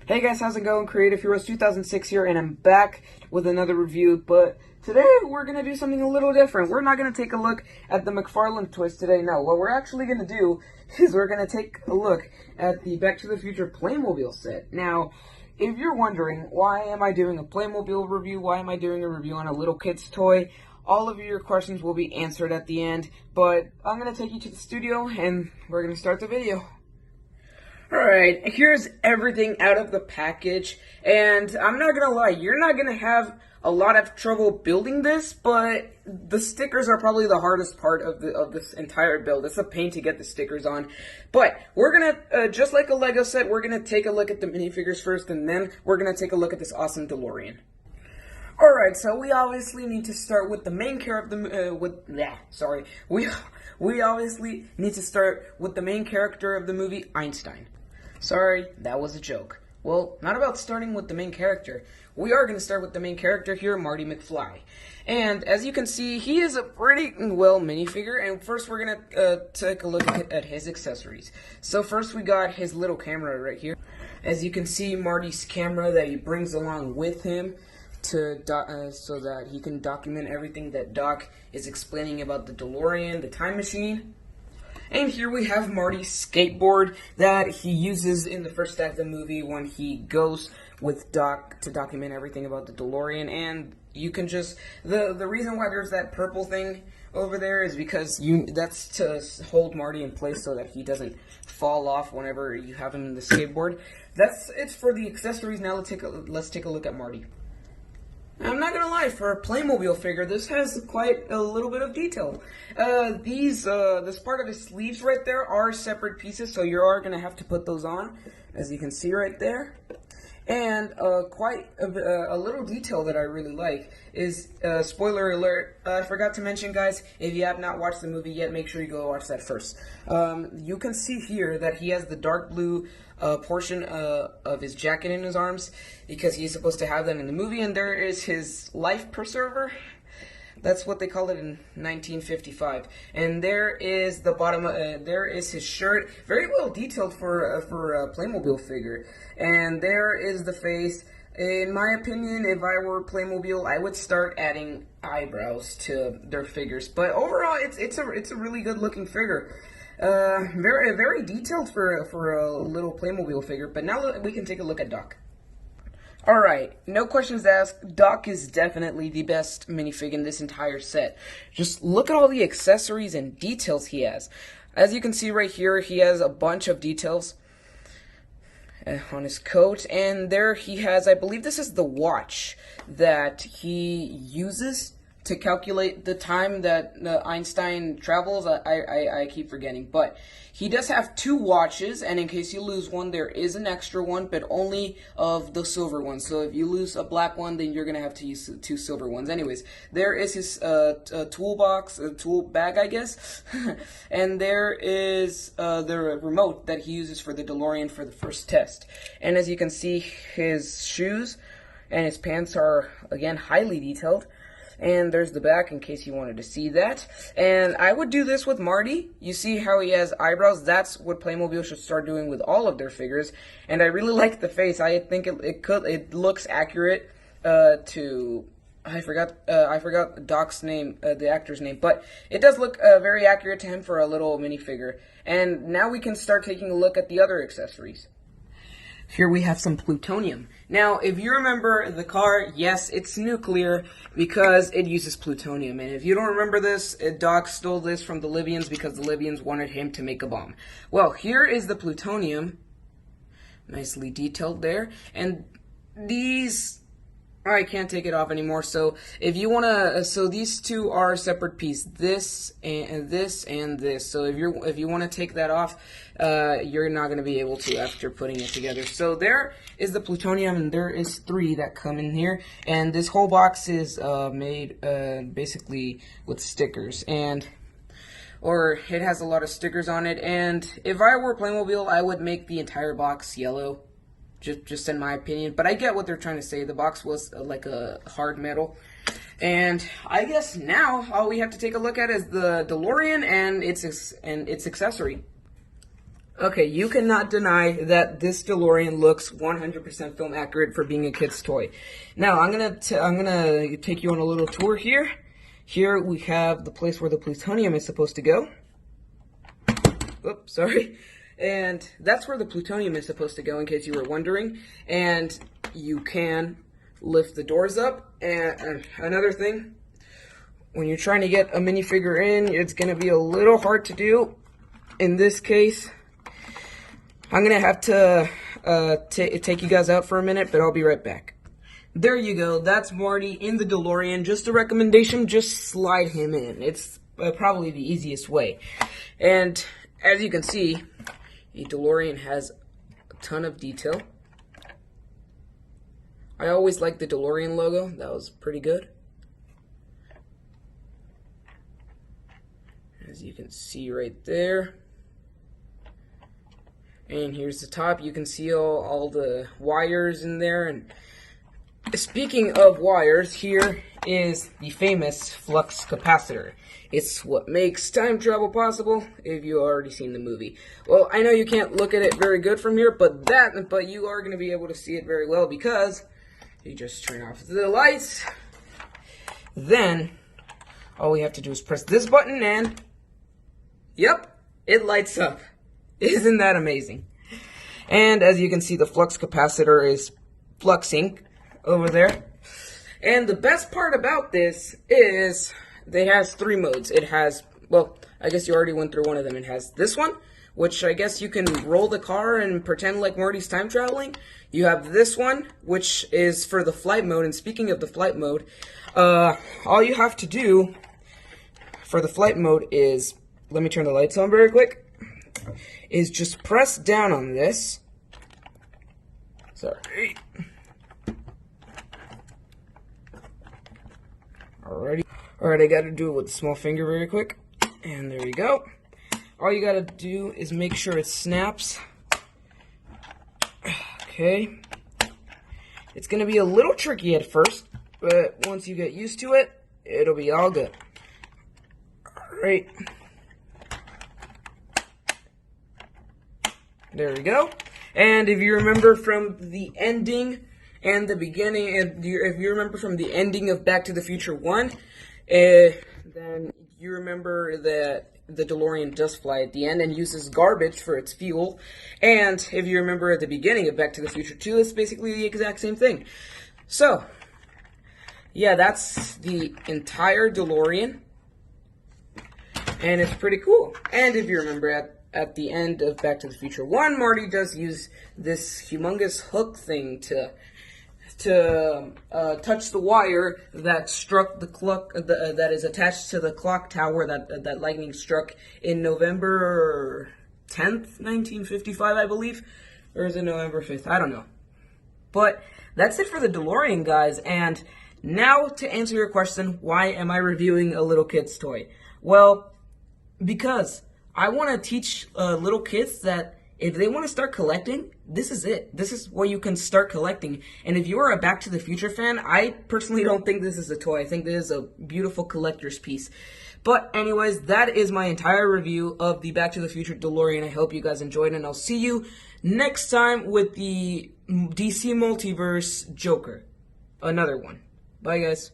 Hey guys, how's it going? Creative Heroes 2006 here, and I'm back with another review, but today we're going to do something a little different. We're not going to take a look at the McFarlane toys today, no. What we're actually going to do is we're going to take a look at the Back to the Future Playmobil set. Now, if you're wondering, why am I doing a Playmobil review? Why am I doing a review on a little kid's toy? All of your questions will be answered at the end, but I'm going to take you to the studio, and we're going to start the video. Alright, here's everything out of the package, and I'm not gonna lie, you're not gonna have a lot of trouble building this, but the stickers are probably the hardest part of this entire build. It's a pain to get the stickers on, but we're gonna, just like a Lego set, we're gonna take a look at the minifigures first, and then we're gonna take a look at this awesome DeLorean. Alright, so we obviously need to start with the main character of the, we obviously need to start with the main character of the movie, Einstein. Sorry, that was a joke. Well, not about starting with the main character. We are going to start with the main character here, Marty McFly. And as you can see, he is a pretty well minifigure, and first we're going to take a look at his accessories. So first we got his little camera right here. As you can see, Marty's camera that he brings along with him to so that he can document everything that Doc is explaining about the DeLorean, the time machine. And here we have Marty's skateboard that he uses in the first act of the movie when he goes with Doc to document everything about the DeLorean. And you can just, the reason why there's that purple thing over there is because that's to hold Marty in place so that he doesn't fall off whenever you have him in the skateboard. It's for the accessories. Now let's take a look at Marty. I'm not gonna lie, for a Playmobil figure, this has quite a little bit of detail. This part of his sleeves right there are separate pieces, so you are gonna have to put those on, as you can see right there. And quite a little detail that I really like is, spoiler alert, I forgot to mention, guys, if you have not watched the movie yet, make sure you go watch that first. You can see here that he has the dark blue portion of his jacket in his arms, because he's supposed to have that in the movie, and there is his life preserver. That's what they call it in 1955. And there is the bottom. There is his shirt, very well detailed for a Playmobil figure. And there is the face. In my opinion, if I were Playmobil, I would start adding eyebrows to their figures. But overall, it's a really good looking figure. Very detailed for a little Playmobil figure. But now we can take a look at Doc. Alright, no questions asked, Doc is definitely the best minifig in this entire set. Just look at all the accessories and details he has. As you can see right here, he has a bunch of details on his coat, and there he has, I believe this is the watch that he uses to calculate the time that Einstein travels. I keep forgetting, but he does have two watches, and in case you lose one, there is an extra one, but only of the silver one. So if you lose a black one, then you're gonna have to use two silver ones. Anyways, there is his toolbox, tool bag, I guess, and there is the remote that he uses for the DeLorean for the first test. And as you can see, his shoes and his pants are again highly detailed. And there's the back in case you wanted to see that. And I would do this with Marty. You see how he has eyebrows? That's what Playmobil should start doing with all of their figures. And I really like the face. I think it looks accurate to... I forgot Doc's name, the actor's name, but it does look very accurate to him for a little minifigure. And now we can start taking a look at the other accessories. Here we have some plutonium. Now, if you remember the car, yes, it's nuclear because it uses plutonium. And if you don't remember this, Doc stole this from the Libyans because the Libyans wanted him to make a bomb. Well, here is the plutonium. Nicely detailed there. And these... I can't take it off anymore, so if you want to, so these two are a separate piece, this and this and this, so if you want to take that off, you're not going to be able to after putting it together. So there is the plutonium, and there is 3 that come in here, and this whole box is made basically with stickers, or it has a lot of stickers on it, and if I were Playmobil, I would make the entire box yellow. Just in my opinion, but I get what they're trying to say. The box was like a hard metal. And I guess now all we have to take a look at is the DeLorean and its accessory. Okay, you cannot deny that this DeLorean looks 100% film accurate for being a kid's toy. Now, I'm gonna take you on a little tour here. Here we have the place where the plutonium is supposed to go. Oops, sorry. And that's where the plutonium is supposed to go, in case you were wondering. And you can lift the doors up. And another thing, when you're trying to get a minifigure in, it's gonna be a little hard to do. In this case, I'm going to have to take you guys out for a minute, but I'll be right back. There you go. That's Marty in the DeLorean. Just a recommendation, just slide him in. It's probably the easiest way. And as you can see, the DeLorean has a ton of detail. I always liked the DeLorean logo. That was pretty good. As you can see right there. And here's the top. You can see all the wires in there. And speaking of wires, here is the famous flux capacitor. It's what makes time travel possible, if you already seen the movie. Well, I know you can't look at it very good from here, but you are going to be able to see it very well, because you just turn off the lights. Then all we have to do is press this button and yep, it lights up. Isn't that amazing? And as you can see, the flux capacitor is fluxing over there. And the best part about this is it has 3 modes. It has, well, I guess you already went through one of them. It has this one, which I guess you can roll the car and pretend like Marty's time traveling. You have this one, which is for the flight mode. And speaking of the flight mode, all you have to do for the flight mode is, let me turn the lights on very quick, is just press down on this. Sorry. Alrighty. Alright, I gotta do it with the small finger very quick. And there you go. All you gotta do is make sure it snaps. Okay. It's gonna be a little tricky at first, but once you get used to it, it'll be all good. Alright. There we go. And if you remember from the ending and the beginning, if you remember from the ending of Back to the Future 1, then you remember that the DeLorean does fly at the end and uses garbage for its fuel. And if you remember at the beginning of Back to the Future 2, it's basically the exact same thing. So, yeah, that's the entire DeLorean. And it's pretty cool. And if you remember at the end of Back to the Future 1, Marty does use this humongous hook thing to touch the wire that struck the clock, that is attached to the clock tower that lightning struck in November 10th, 1955, I believe. Or is it November 5th? I don't know. But that's it for the DeLorean, guys. And now to answer your question, why am I reviewing a little kid's toy? Well, because I want to teach little kids that if they want to start collecting, this is it. This is where you can start collecting. And if you are a Back to the Future fan, I personally don't think this is a toy. I think this is a beautiful collector's piece. But anyways, that is my entire review of the Back to the Future DeLorean. I hope you guys enjoyed, and I'll see you next time with the DC Multiverse Joker. Another one. Bye, guys.